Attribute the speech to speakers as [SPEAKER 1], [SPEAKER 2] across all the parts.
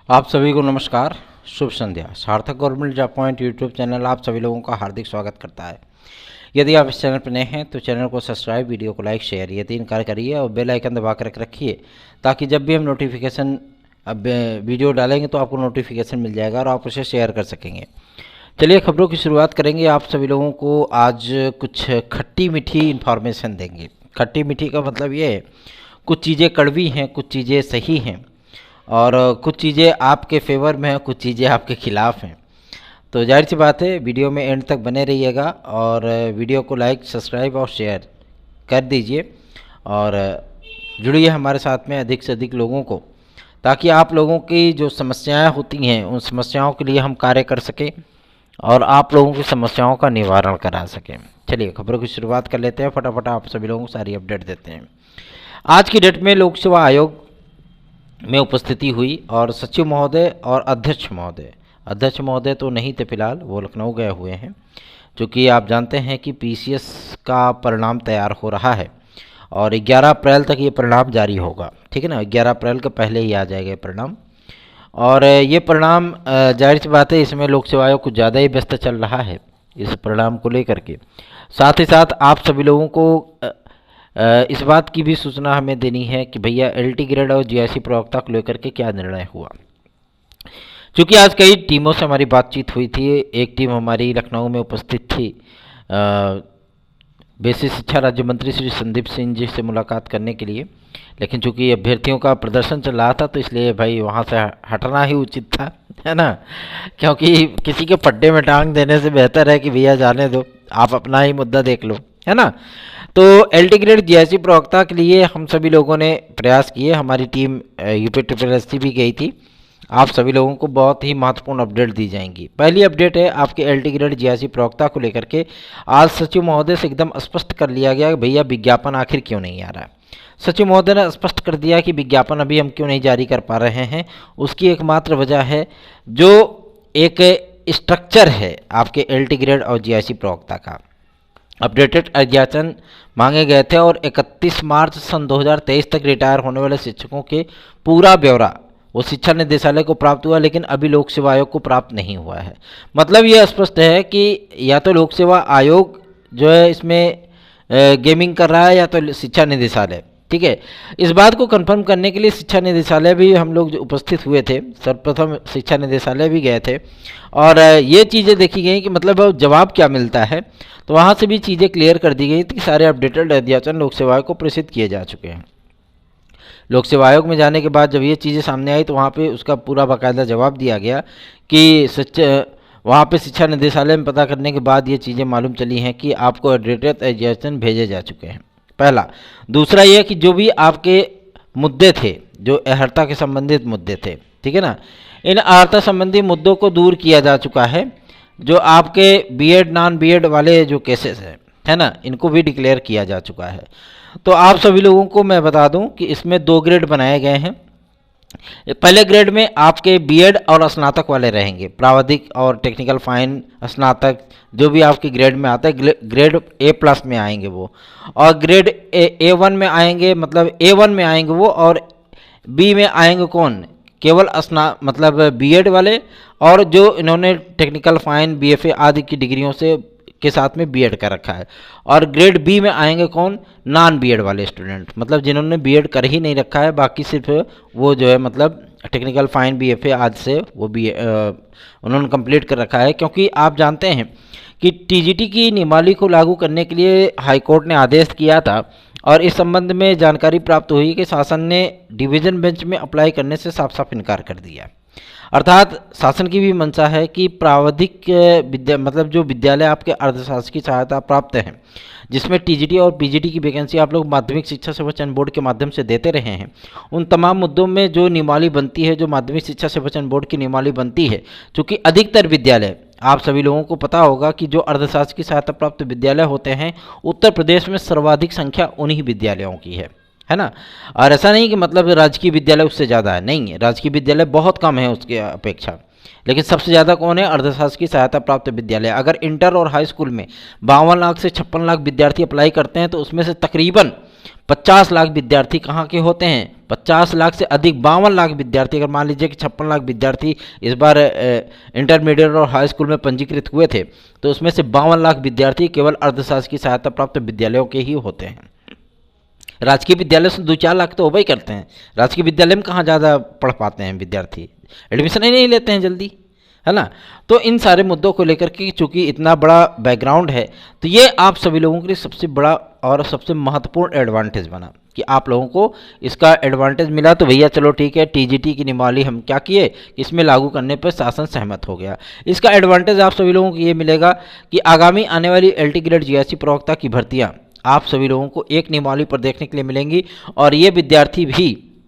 [SPEAKER 1] आप सभी को नमस्कार, शुभ संध्या। सार्थक government job point YouTube channel आप सभी लोगों का हार्दिक स्वागत करता है। यदि आप इस चैनल पर नए हैं तो चैनल को सब्सक्राइब, वीडियो को लाइक, शेयर ये 3 कार्य करिए और बेल आइकन दबा कर रखिए ताकि जब भी हम वीडियो डालेंगे तो आपको नोटिफिकेशन मिल जाएगा और आप उसे शेयर कर सकेंगे। चलिए खबरों की शुरुआत करेंगे। आप सभी लोगों को आज कुछ खट्टी मीठी इन्फॉर्मेशन देंगे। खट्टी मीठी का मतलब ये है कुछ चीज़ें कड़वी हैं, कुछ चीज़ें सही हैं और कुछ चीज़ें आपके फेवर में हैं, कुछ चीज़ें आपके खिलाफ हैं। तो जाहिर सी बात है वीडियो में एंड तक बने रहिएगा और वीडियो को लाइक, सब्सक्राइब और शेयर कर दीजिए और जुड़िए हमारे साथ में अधिक से अधिक लोगों को, ताकि आप लोगों की जो समस्याएं होती हैं उन समस्याओं के लिए हम कार्य कर सकें और आप लोगों की समस्याओं का निवारण करा सकें। चलिए खबरों की शुरुआत कर लेते हैं। फटाफट आप सभी लोगों को सारी अपडेट देते हैं। आज की डेट में लोक सेवा आयोग में उपस्थिति हुई और सचिव महोदय और अध्यक्ष महोदय तो नहीं थे फिलहाल, वो लखनऊ गए हुए हैं, क्योंकि आप जानते हैं कि पीसीएस का परिणाम तैयार हो रहा है और 11 अप्रैल तक ये परिणाम जारी होगा। ठीक है ना, 11 अप्रैल के पहले ही आ जाएगा ये परिणाम। और ये परिणाम जाहिर सी बात है इसमें लोक सेवा आयोग कुछ ज़्यादा ही व्यस्त चल रहा है इस परिणाम को लेकर के। साथ ही साथ आप सभी लोगों को इस बात की भी सूचना हमें देनी है कि भैया एलटी ग्रेड और जीआईसी प्रवक्ता को लेकर के क्या निर्णय हुआ। क्योंकि आज कई टीमों से हमारी बातचीत हुई थी। एक टीम हमारी लखनऊ में उपस्थित थी बेसिक शिक्षा राज्य मंत्री श्री संदीप सिंह जी से मुलाकात करने के लिए, लेकिन चूंकि अभ्यर्थियों का प्रदर्शन चल रहा था तो इसलिए भाई वहाँ से हटना ही उचित था, है ना। क्योंकि किसी के पड्डे में टांग देने से बेहतर है कि भैया जाने दो, आप अपना ही मुद्दा देख लो, है ना। तो एलटी ग्रेड जीआईसी प्रवक्ता के लिए हम सभी लोगों ने प्रयास किए। हमारी टीम यूपी भी गई थी। आप सभी लोगों को बहुत ही महत्वपूर्ण अपडेट दी जाएंगी। पहली अपडेट है आपके एलटी ग्रेड जीआईसी प्रवक्ता को लेकर के। आज सचिव महोदय से एकदम स्पष्ट कर लिया गया कि भैया विज्ञापन आखिर क्यों नहीं आ रहा है। सचिव महोदय ने स्पष्ट कर दिया कि विज्ञापन अभी हम क्यों नहीं जारी कर पा रहे हैं। उसकी एकमात्र वजह है जो एक स्ट्रक्चर है आपके एलटी ग्रेड और जीआईसी प्रवक्ता का। अपडेटेड अध्याचन मांगे गए थे और 31 मार्च सन 2023 तक रिटायर होने वाले शिक्षकों के पूरा ब्यौरा वो शिक्षा निदेशालय को प्राप्त हुआ, लेकिन अभी लोक सेवा आयोग को प्राप्त नहीं हुआ है। मतलब ये स्पष्ट है कि या तो लोक सेवा आयोग जो है इसमें गेमिंग कर रहा है या तो शिक्षा निदेशालय। ठीक है, इस बात को कंफर्म करने के लिए शिक्षा निदेशालय भी हम लोग जो उपस्थित हुए थे, सर्वप्रथम शिक्षा निदेशालय भी गए थे और ये चीज़ें देखी गई कि मतलब जवाब क्या मिलता है। तो वहाँ से भी चीज़ें क्लियर कर दी गई थी कि सारे अपडेटेड अध्याचन लोक सेवा आयोग को प्रेषित किए जा चुके हैं। लोक सेवा आयोग में जाने के बाद जब ये चीज़ें सामने आई तो वहाँ पे उसका पूरा बाकायदा जवाब दिया गया कि वहाँ पे शिक्षा निदेशालय में पता करने के बाद ये चीज़ें मालूम चली हैं कि आपको अपडेटेड अध्याचन भेजे जा चुके हैं। पहला। दूसरा ये कि जो भी आपके मुद्दे थे, जो अहर्ता के संबंधित मुद्दे थे, ठीक है ना, इन अहर्ता संबंधी मुद्दों को दूर किया जा चुका है। जो आपके बीएड नॉन बीएड वाले जो केसेस हैं, है ना, इनको भी डिक्लेयर किया जा चुका है। तो आप सभी लोगों को मैं बता दूं कि इसमें 2 ग्रेड बनाए गए हैं। पहले ग्रेड में आपके बीएड और स्नातक वाले रहेंगे, प्राविधिक और टेक्निकल फाइन स्नातक जो भी आपके ग्रेड में आता है, ग्रेड A+ में आएंगे वो, और ग्रेड A1 में आएंगे, मतलब A1 में आएंगे वो, और बी में आएंगे कौन, केवल मतलब बीएड वाले और जो इन्होंने टेक्निकल फाइन बीएफए आदि की डिग्रियों से के साथ में बीएड कर रखा है। और ग्रेड बी में आएंगे कौन, नॉन बीएड वाले स्टूडेंट, मतलब जिन्होंने बीएड कर ही नहीं रखा है, बाकी सिर्फ वो जो है मतलब टेक्निकल फाइन बीएफए आदि से वो भी उन्होंने कंप्लीट कर रखा है। क्योंकि आप जानते हैं कि टीजीटी की नियमावली को लागू करने के लिए हाईकोर्ट ने आदेश किया था और इस संबंध में जानकारी प्राप्त हुई कि शासन ने डिवीज़न बेंच में अप्लाई करने से साफ साफ इनकार कर दिया। अर्थात शासन की भी मंशा है कि प्राविधिक मतलब जो विद्यालय आपके अर्धशासकीय सहायता प्राप्त हैं, जिसमें टीजीटी और पीजीटी की वैकेंसी आप लोग माध्यमिक शिक्षा सेवा चयन बोर्ड के माध्यम से देते रहे हैं, उन तमाम मुद्दों में जो नियमावली बनती है, जो माध्यमिक शिक्षा सेवा चयन बोर्ड की नियमावली बनती है, चूँकि अधिकतर विद्यालय आप सभी लोगों को पता होगा कि जो अर्धशासकीय सहायता प्राप्त विद्यालय होते हैं उत्तर प्रदेश में सर्वाधिक संख्या उन्हीं विद्यालयों की है ना। और ऐसा नहीं कि मतलब राजकीय विद्यालय उससे ज़्यादा है, नहीं, राजकीय विद्यालय बहुत कम है उसके अपेक्षा, लेकिन सबसे ज़्यादा कौन है, अर्धशासकीय सहायता प्राप्त विद्यालय। अगर इंटर और हाई स्कूल में 52 लाख से 56 लाख विद्यार्थी अप्लाई करते हैं तो उसमें से तकरीबन 50 लाख विद्यार्थी कहाँ के होते हैं, 50 लाख से अधिक 52 लाख विद्यार्थी, अगर मान लीजिए कि 56 लाख विद्यार्थी इस बार इंटरमीडिएट और हाई स्कूल में पंजीकृत हुए थे, तो उसमें से 52 लाख विद्यार्थी केवल अर्धशासकीय सहायता प्राप्त विद्यालयों के ही होते हैं। राजकीय विद्यालय से 2-4 लाख तो हो ही करते हैं। राजकीय विद्यालय में कहाँ ज़्यादा पढ़ पाते हैं विद्यार्थी, एडमिशन ही नहीं लेते हैं जल्दी, है ना। तो इन सारे मुद्दों को लेकर के चूंकि इतना बड़ा बैकग्राउंड है, तो ये आप सभी लोगों के लिए सबसे बड़ा और सबसे महत्वपूर्ण एडवांटेज बना कि आप लोगों को इसका एडवांटेज मिला। तो भैया चलो ठीक है, टीजीटी की नियमावली हम क्या किए, इसमें लागू करने पर शासन सहमत हो गया। इसका एडवांटेज आप सभी लोगों को ये मिलेगा कि आगामी आने वाली एलटी ग्रेड जीआईसी प्रवक्ता की भर्तियाँ आप सभी लोगों को एक नियमावली पर देखने के लिए मिलेंगी, और ये विद्यार्थी भी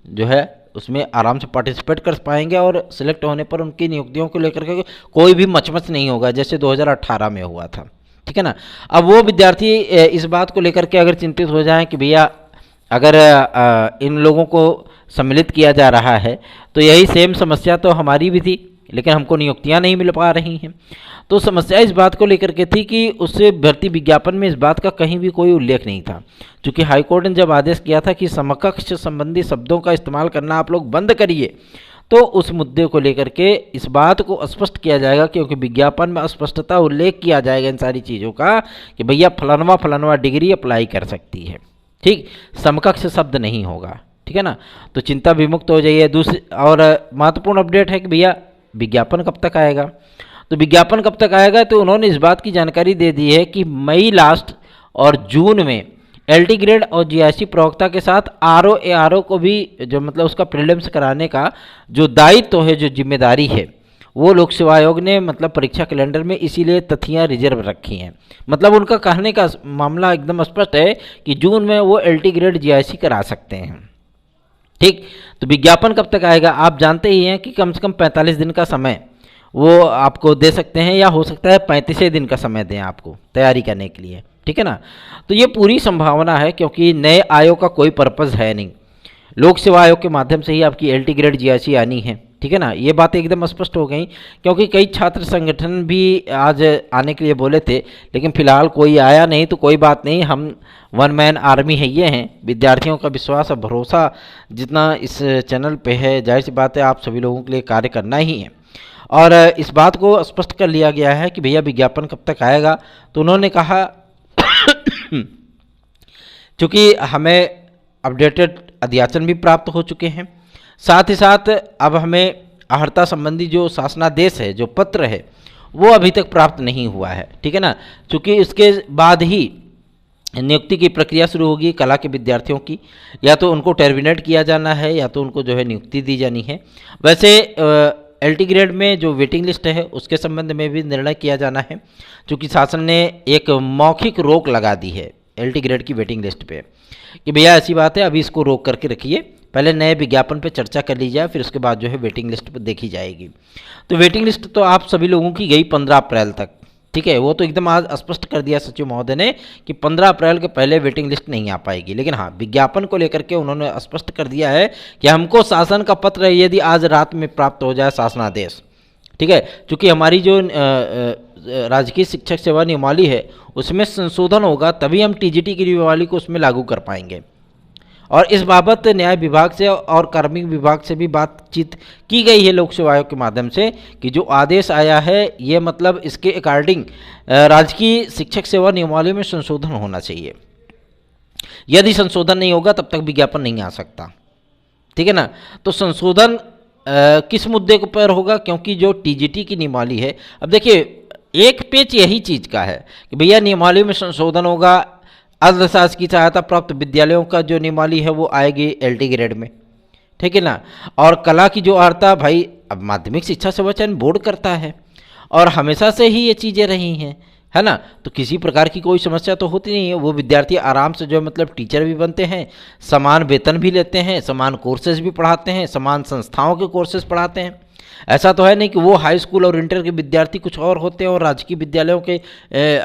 [SPEAKER 1] जो है उसमें आराम से पार्टिसिपेट कर पाएंगे, और सिलेक्ट होने पर उनकी नियुक्तियों को लेकर के कोई भी मचमच नहीं होगा जैसे 2018 में हुआ था, ठीक है ना। अब वो विद्यार्थी इस बात को लेकर के अगर चिंतित हो जाएं कि भैया अगर इन लोगों को सम्मिलित किया जा रहा है तो यही सेम समस्या तो हमारी भी थी, लेकिन हमको नियुक्तियां नहीं मिल पा रही हैं। तो समस्या इस बात को लेकर के थी कि उससे भर्ती विज्ञापन में इस बात का कहीं भी कोई उल्लेख नहीं था, क्योंकि हाईकोर्ट ने जब आदेश किया था कि समकक्ष संबंधी शब्दों का इस्तेमाल करना आप लोग बंद करिए, तो उस मुद्दे को लेकर के इस बात को स्पष्ट किया जाएगा, क्योंकि विज्ञापन में स्पष्टता उल्लेख किया जाएगा इन सारी चीज़ों का कि भैया फलानवा फलानवा डिग्री अप्लाई कर सकती है, ठीक, समकक्ष शब्द नहीं होगा, ठीक है ना। तो चिंता विमुक्त हो जाइए। दूसरी और महत्वपूर्ण अपडेट है कि भैया विज्ञापन कब तक आएगा, तो विज्ञापन कब तक आएगा, तो उन्होंने इस बात की जानकारी दे दी है कि मई लास्ट और जून में एलटी ग्रेड और जीआईसी प्रवक्ता के साथ आरओ एआरओ को भी जो मतलब उसका प्रीलिम्स कराने का जो दायित्व है, जो जिम्मेदारी है, वो लोक सेवा आयोग ने मतलब परीक्षा कैलेंडर में इसीलिए तथ्यां रिजर्व रखी हैं। मतलब उनका कहने का मामला एकदम स्पष्ट है कि जून में वो एलटी ग्रेड जीआईसी करा सकते हैं, ठीक। तो विज्ञापन कब तक आएगा, आप जानते ही हैं कि कम से कम 45 दिन का समय वो आपको दे सकते हैं, या हो सकता है 35 दिन का समय दें आपको तैयारी करने के लिए, ठीक है ना। तो ये पूरी संभावना है, क्योंकि नए आयोग का कोई पर्पज़ है नहीं, लोक सेवा आयोग के माध्यम से ही आपकी एलटी ग्रेड जीआईसी आनी है, ठीक है ना। ये बातें एकदम स्पष्ट हो गई, क्योंकि कई छात्र संगठन भी आज आने के लिए बोले थे, लेकिन फिलहाल कोई आया नहीं। तो कोई बात नहीं, हम वन मैन आर्मी है, ये हैं। विद्यार्थियों का विश्वास और भरोसा जितना इस चैनल पे है, जाहिर सी बात है आप सभी लोगों के लिए कार्य करना ही है। और इस बात को स्पष्ट कर लिया गया है कि भैया विज्ञापन कब तक आएगा, तो उन्होंने कहा चूँकि हमें अपडेटेड अध्याचन भी प्राप्त हो चुके हैं, साथ ही साथ अब हमें अर्हता संबंधी जो शासनादेश है, जो पत्र है, वो अभी तक प्राप्त नहीं हुआ है, ठीक है ना। चूँकि उसके बाद ही नियुक्ति की प्रक्रिया शुरू होगी कला के विद्यार्थियों की, या तो उनको टर्मिनेट किया जाना है या तो उनको जो है नियुक्ति दी जानी है। वैसे एलटी ग्रेड में जो वेटिंग लिस्ट है उसके संबंध में भी निर्णय किया जाना है, क्योंकि शासन ने एक मौखिक रोक लगा दी है एलटी ग्रेड की वेटिंग लिस्ट पे कि भैया ऐसी बात है, अभी इसको रोक करके रखिए, पहले नए विज्ञापन पे चर्चा कर ली जाए, फिर उसके बाद जो है वेटिंग लिस्ट पर देखी जाएगी। तो वेटिंग लिस्ट तो आप सभी लोगों की गई 15 अप्रैल तक, ठीक है। वो तो एकदम आज स्पष्ट कर दिया सचिव महोदय ने कि 15 अप्रैल के पहले वेटिंग लिस्ट नहीं आ पाएगी, लेकिन हाँ विज्ञापन को लेकर के उन्होंने स्पष्ट कर दिया है कि हमको शासन का पत्र यदि आज रात में प्राप्त हो जाए, शासनादेश, ठीक है, क्योंकि हमारी जो राजकीय शिक्षक सेवा नियमावली है उसमें संशोधन होगा, तभी हम टीजीटी की नियमावली को उसमें लागू कर पाएंगे। और इस बाबत न्याय विभाग से और कार्मिक विभाग से भी बातचीत की गई है लोक सेवा आयोग के माध्यम से कि जो आदेश आया है ये मतलब इसके अकॉर्डिंग राजकीय शिक्षक सेवा नियमावली में संशोधन होना चाहिए। यदि संशोधन नहीं होगा तब तक विज्ञापन नहीं आ सकता, ठीक है ना। तो संशोधन किस मुद्दे पर होगा, क्योंकि जो टीजीटी की नियमावली है, अब देखिए एक पेच यही चीज़ का है कि भैया नियमावली में संशोधन होगा, अर्धशासकीय सहायता प्राप्त विद्यालयों का जो नियमावली है वो आएगी एलटी ग्रेड में, ठीक है ना। और कला की जो अर्हता भाई अब माध्यमिक शिक्षा सेवा चयन बोर्ड करता है और हमेशा से ही ये चीज़ें रही हैं, है ना। तो किसी प्रकार की कोई समस्या तो होती नहीं है, वो विद्यार्थी आराम से जो मतलब टीचर भी बनते हैं, समान वेतन भी लेते हैं, समान कोर्सेज भी पढ़ाते हैं, समान संस्थाओं के कोर्सेज पढ़ाते हैं। ऐसा तो है नहीं कि वो हाई स्कूल और इंटर के विद्यार्थी कुछ और होते हैं और राजकीय विद्यालयों के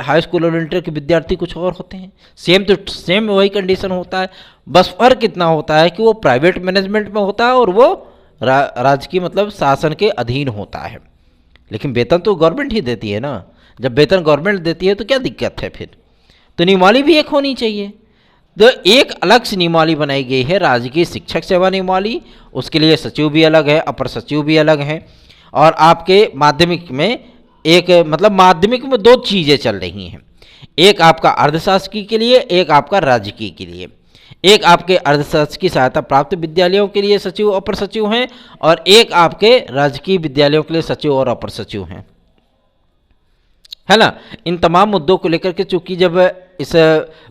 [SPEAKER 1] हाई स्कूल और इंटर के विद्यार्थी कुछ और होते हैं। सेम तो सेम वही कंडीशन होता है, बस फर्क इतना होता है कि वो प्राइवेट मैनेजमेंट में होता है और वो राजकीय मतलब शासन के अधीन होता है, लेकिन वेतन तो गवर्नमेंट ही देती है ना। जब वेतन गवर्नमेंट देती है तो क्या दिक्कत है फिर। तो नियमावली भी एक होनी चाहिए। तो एक अलग से नियमावली बनाई गई है राजकीय शिक्षक सेवा नियमावली, उसके लिए सचिव भी अलग है, अपर सचिव भी अलग हैं। और आपके माध्यमिक में एक मतलब माध्यमिक में दो चीज़ें चल रही हैं, एक आपका अर्धशासकीय के लिए, एक आपका राजकीय के लिए। एक आपके अर्धशासकीय सहायता प्राप्त विद्यालयों के लिए सचिव अपर सचिव हैं, और एक आपके राजकीय विद्यालयों के लिए सचिव और अपर सचिव हैं, है ना। इन तमाम मुद्दों को लेकर के चूंकि जब इस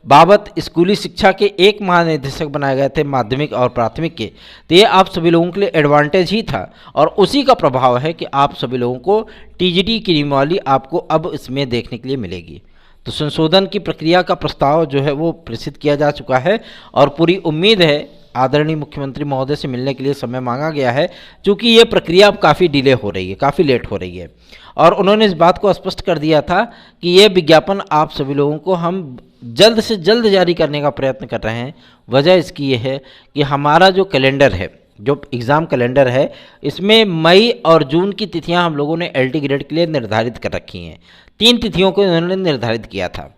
[SPEAKER 1] बाबत स्कूली शिक्षा के एक महानिदेशक बनाए गए थे माध्यमिक और प्राथमिक के, तो ये आप सभी लोगों के लिए एडवांटेज ही था, और उसी का प्रभाव है कि आप सभी लोगों को टीजीटी की नियमावली आपको अब इसमें देखने के लिए मिलेगी। तो संशोधन की प्रक्रिया का प्रस्ताव जो है वो प्रेषित किया जा चुका है, और पूरी उम्मीद है आदरणीय मुख्यमंत्री महोदय से मिलने के लिए समय मांगा गया है, क्योंकि ये प्रक्रिया अब काफ़ी डिले हो रही है, काफ़ी लेट हो रही है। और उन्होंने इस बात को स्पष्ट कर दिया था कि ये विज्ञापन आप सभी लोगों को हम जल्द से जल्द जारी करने का प्रयत्न कर रहे हैं। वजह इसकी ये है कि हमारा जो कैलेंडर है, जो एग्ज़ाम कैलेंडर है, इसमें मई और जून की तिथियां हम लोगों ने एलटी ग्रेड के लिए निर्धारित कर रखी हैं। 3 तिथियों को उन्होंने निर्धारित किया था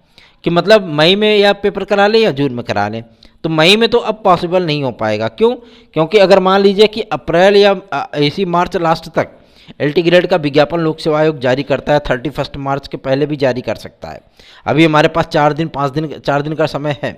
[SPEAKER 1] कि मतलब मई में या पेपर करा लें या जून में करा लें। तो मई में तो अब पॉसिबल नहीं हो पाएगा। क्यों? क्योंकि अगर मान लीजिए कि अप्रैल या इसी मार्च लास्ट तक एलटी ग्रेड का विज्ञापन लोक सेवा आयोग जारी करता है, 31 मार्च के पहले भी जारी कर सकता है। अभी हमारे पास 4 दिन का समय है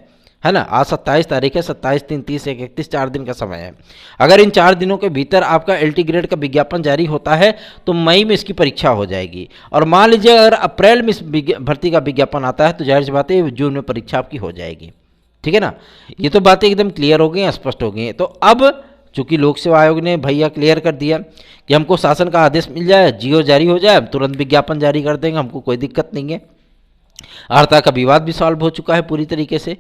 [SPEAKER 1] ना। आज 27 तारीख है, 27, 3, 30, 1, 31, 4 दिन का समय है। अगर इन 4 दिनों के भीतर आपका एलटी ग्रेड का विज्ञापन जारी होता है तो मई में इसकी परीक्षा हो जाएगी, और मान लीजिए अगर अप्रैल में इस भर्ती का विज्ञापन आता है तो जाहिर सी बात है जून में परीक्षा आपकी हो जाएगी। ठीक है ना। ये तो बातें एकदम क्लियर हो गई हैं, स्पष्ट हो गई हैं। तो अब चूंकि लोक सेवा आयोग ने भैया क्लियर कर दिया कि हमको शासन का आदेश मिल जाए, जियो जारी हो जाए, तुरंत विज्ञापन जारी कर देंगे, हमको कोई दिक्कत नहीं है। अर्हता का विवाद भी सॉल्व हो चुका है पूरी तरीके से।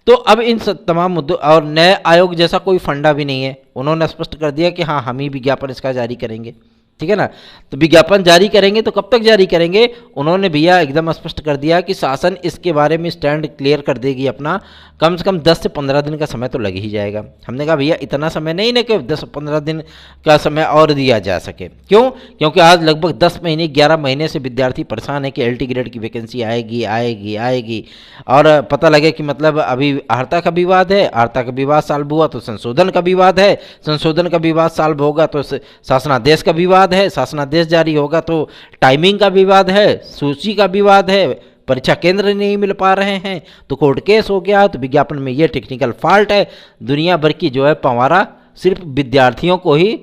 [SPEAKER 1] तो अब इन तमाम मुद्दों, और नए आयोग जैसा कोई फंडा भी नहीं है, उन्होंने स्पष्ट कर दिया कि हाँ हम ही विज्ञापन इसका जारी करेंगे। ठीक है ना। तो विज्ञापन जारी करेंगे तो कब तक जारी करेंगे? उन्होंने भैया एकदम स्पष्ट कर दिया कि शासन इसके बारे में स्टैंड क्लियर कर देगी अपना, कम से कम 10 से 15 दिन का समय तो लग ही जाएगा। हमने कहा भैया इतना समय नहीं ना कि 10-15 दिन का समय और दिया जा सके। क्यों? क्योंकि आज लगभग 10 महीने 11 महीने से विद्यार्थी परेशान है कि एलटी ग्रेड की वैकेंसी आएगी आएगी आएगी, और पता लगे कि मतलब अभी अर्हता का विवाद है, अर्हता का विवाद सॉल्व हुआ तो संशोधन का विवाद है, संशोधन का विवाद सॉल्व होगा तो शासनादेश का विवाद है, शासनादेश जारी होगा तो टाइमिंग का विवाद है, सूची का विवाद है, परीक्षा केंद्र नहीं मिल पा रहे हैं तो कोर्ट केस हो गया, तो विज्ञापन में ये टेक्निकल फॉल्ट है। दुनिया भर की जो है पवारा सिर्फ विद्यार्थियों को ही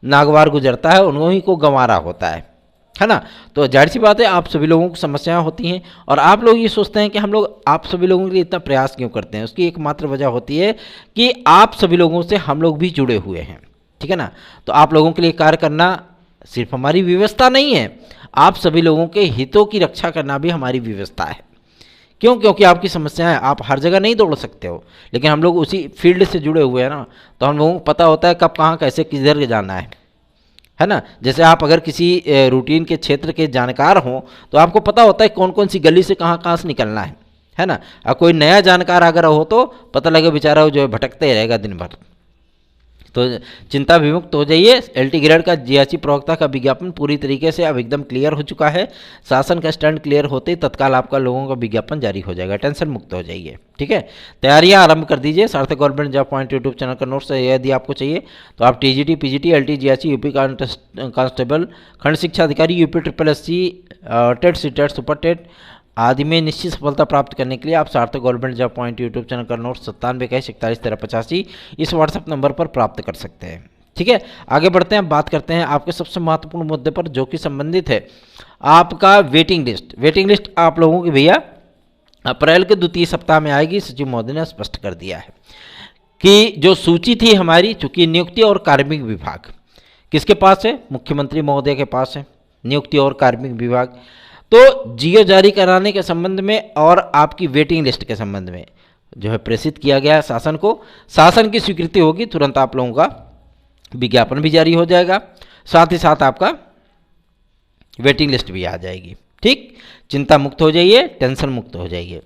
[SPEAKER 1] नागवार गुजरता है, उन्हों ही को गंवारा होता है ना। तो जाहिर सी बात है आप सभी लोगों को समस्याएं होती हैं, और आप लोग ये सोचते हैं कि हम लोग आप सभी लोगों के लिए इतना प्रयास क्यों करते हैं। उसकी एकमात्र वजह होती है कि आप सभी लोगों से हम लोग भी जुड़े हुए हैं। ठीक है ना। तो आप लोगों के लिए कार्य करना सिर्फ हमारी व्यवस्था नहीं है, आप सभी लोगों के हितों की रक्षा करना भी हमारी व्यवस्था है। क्यों? क्योंकि आपकी समस्याएं आप हर जगह नहीं दौड़ सकते हो, लेकिन हम लोग उसी फील्ड से जुड़े हुए हैं ना, तो हम लोगों को पता होता है कब कहाँ कैसे किधर जाना है ना। जैसे आप अगर किसी रूटीन के क्षेत्र के जानकार हों तो आपको पता होता है कौन कौन सी गली से कहाँ से निकलना है ना। और कोई नया जानकार अगर हो तो पता लगे बेचारा जो है भटकते ही रहेगा दिन भर। तो चिंता विमुक्त हो जाइए। एलटी ग्रेड का जीएससी प्रवक्ता का विज्ञापन पूरी तरीके से अब एकदम क्लियर हो चुका है। शासन का स्टैंड क्लियर होते ही तत्काल आपका लोगों का विज्ञापन जारी हो जाएगा, टेंशन मुक्त हो जाइए। ठीक है, तैयारियां आरंभ कर दीजिए। सार्थक government job point YouTube channel का नोट्स यदि आपको चाहिए तो आप TGT, PGT, LT, GSC, UP constable, खंड शिक्षा अधिकारी, UP SSSC, TET, CTET, super TET आदि में निश्चित सफलता प्राप्त करने के लिए आप सार्थक government job point YouTube channel का नोट 9721411385 इस व्हाट्सएप नंबर पर प्राप्त कर सकते हैं। ठीक है, आगे बढ़ते हैं। बात करते हैं आपके सबसे महत्वपूर्ण मुद्दे पर जो कि संबंधित है आपका वेटिंग लिस्ट। वेटिंग लिस्ट आप लोगों की भैया अप्रैल के द्वितीय सप्ताह में आएगी। सचिव महोदय ने स्पष्ट कर दिया है कि जो सूची थी हमारी, चूंकि नियुक्ति और कार्मिक विभाग किसके पास है? मुख्यमंत्री महोदय के पास है नियुक्ति और कार्मिक विभाग। तो जियो जारी कराने के संबंध में और आपकी वेटिंग लिस्ट के संबंध में जो है प्रेषित किया गया है शासन को। शासन की स्वीकृति होगी, तुरंत आप लोगों का विज्ञापन भी जारी हो जाएगा, साथ ही साथ आपका वेटिंग लिस्ट भी आ जाएगी। ठीक, चिंता मुक्त हो जाइए, टेंशन मुक्त हो जाइए।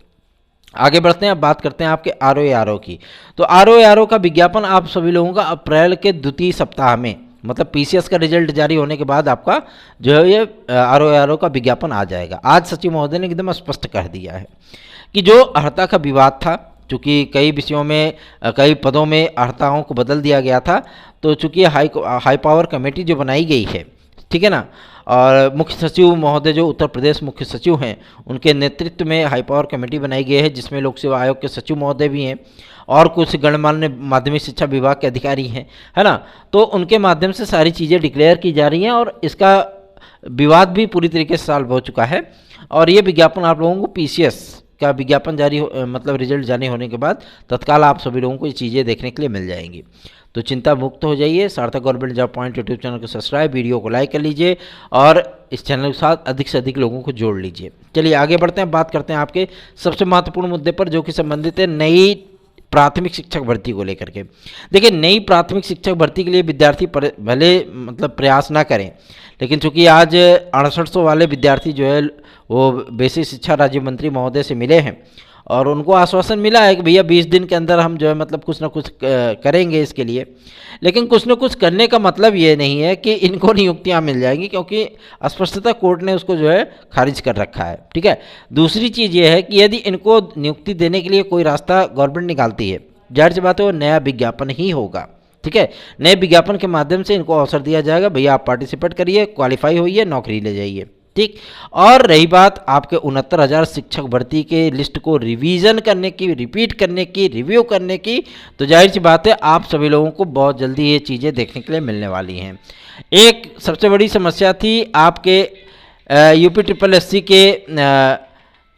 [SPEAKER 1] आगे बढ़ते हैं, अब बात करते हैं आपके आरओ की। तो आरओ का विज्ञापन आप सभी लोगों का अप्रैल के द्वितीय सप्ताह में, मतलब पीसीएस का रिजल्ट जारी होने के बाद आपका जो है ये आरओ का विज्ञापन आ जाएगा। आज सचिव महोदय ने एकदम स्पष्ट कर दिया है कि जो अर्हता का विवाद था, चूँकि कई विषयों में कई पदों में अर्हताओं को बदल दिया गया था, तो चूँकि हाई पावर कमेटी जो बनाई गई है, ठीक है ना, और मुख्य सचिव महोदय जो उत्तर प्रदेश मुख्य सचिव हैं, उनके नेतृत्व में हाई पावर कमेटी बनाई गई है, जिसमें लोक सेवा आयोग के सचिव महोदय भी हैं और कुछ गणमान्य माध्यमिक शिक्षा विभाग के अधिकारी हैं, है ना। तो उनके माध्यम से सारी चीज़ें डिक्लेयर की जा रही हैं और इसका विवाद भी पूरी तरीके से सॉल्व हो चुका है। और ये विज्ञापन आप लोगों को पीसीएस का विज्ञापन मतलब रिजल्ट जारी होने के बाद तत्काल आप सभी लोगों को ये चीज़ें देखने के लिए मिल जाएंगी। तो चिंता मुक्त हो जाइए। सार्थक government job point YouTube channel को सब्सक्राइब, वीडियो को लाइक कर लीजिए और इस चैनल के साथ अधिक से अधिक लोगों को जोड़ लीजिए। चलिए आगे बढ़ते हैं, बात करते हैं आपके सबसे महत्वपूर्ण मुद्दे पर, जो कि संबंधित है नई प्राथमिक शिक्षक भर्ती को लेकर के। देखिए, नई प्राथमिक शिक्षक भर्ती के लिए विद्यार्थी भले मतलब प्रयास ना करें, लेकिन चूंकि आज 6800 वाले विद्यार्थी जो है वो बेसिक शिक्षा राज्य मंत्री महोदय से मिले हैं और उनको आश्वासन मिला है कि भैया 20 दिन के अंदर हम जो है मतलब कुछ ना कुछ करेंगे इसके लिए। लेकिन कुछ ना कुछ करने का मतलब ये नहीं है कि इनको नियुक्तियां मिल जाएंगी, क्योंकि स्पष्टतः कोर्ट ने उसको जो है खारिज कर रखा है, ठीक है। दूसरी चीज़ ये है कि यदि इनको नियुक्ति देने के लिए कोई रास्ता गवर्नमेंट निकालती है, जाहिर सी बात है वो नया विज्ञापन ही होगा, ठीक है। नए विज्ञापन के माध्यम से इनको अवसर दिया जाएगा, भैया आप पार्टिसिपेट करिए, क्वालिफाई होइए, नौकरी ले जाइए, ठीक। और रही बात आपके 69,000 शिक्षक भर्ती के लिस्ट को रिवीजन करने की, रिपीट करने की, रिव्यू करने की, तो जाहिर सी बात है आप सभी लोगों को बहुत जल्दी ये चीज़ें देखने के लिए मिलने वाली हैं। एक सबसे बड़ी समस्या थी आपके यूपी SSSC के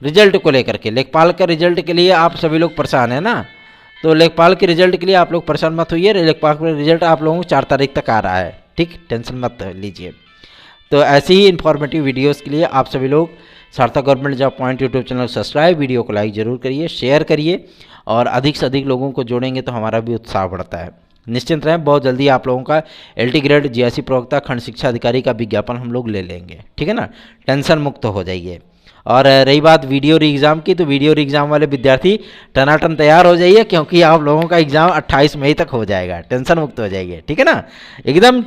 [SPEAKER 1] रिजल्ट को लेकर के। लेखपाल का रिजल्ट के लिए आप सभी लोग परेशान हैं ना, तो लेखपाल के रिजल्ट के लिए आप लोग परेशान मत होइए। लेखपाल का रिजल्ट आप लोगों को 4 तारीख तक आ रहा है, ठीक, टेंशन मत लीजिए। तो ऐसे ही इन्फॉर्मेटिव वीडियोस के लिए आप सभी लोग सार्थक government job point YouTube channel को सब्सक्राइब, वीडियो को लाइक जरूर करिए, शेयर करिए और अधिक से अधिक लोगों को जोड़ेंगे तो हमारा भी उत्साह बढ़ता है। निश्चिंत रहें, बहुत जल्दी आप लोगों का LT ग्रेड GIC प्रवक्ता खंड शिक्षा अधिकारी का विज्ञापन हम लोग ले लेंगे, ठीक है ना। टेंशन मुक्त हो जाइए। और रही बात वीडियो री एग्ज़ाम की, तो वीडियो री एग्ज़ाम वाले विद्यार्थी टनाटन तैयार हो जाइए, क्योंकि आप लोगों का एग्ज़ाम 28 मई तक हो जाएगा। टेंशन मुक्त हो जाइए, ठीक है ना, एकदम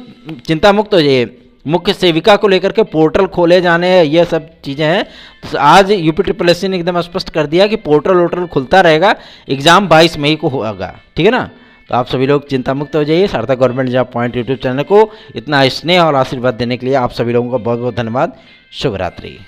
[SPEAKER 1] चिंता मुक्त हो जाइए। मुख्य सेविका को लेकर के पोर्टल खोले जाने हैं, ये सब चीज़ें हैं। तो आज यूपी SSSC ने एकदम स्पष्ट कर दिया कि पोर्टल खुलता रहेगा, एग्ज़ाम 22 मई को होगा, ठीक है ना। तो आप सभी लोग चिंता मुक्त हो जाइए। सार्थक government job point YouTube channel को इतना स्नेह और आशीर्वाद देने के लिए आप सभी लोगों का बहुत बहुत धन्यवाद। शुभ रात्रि।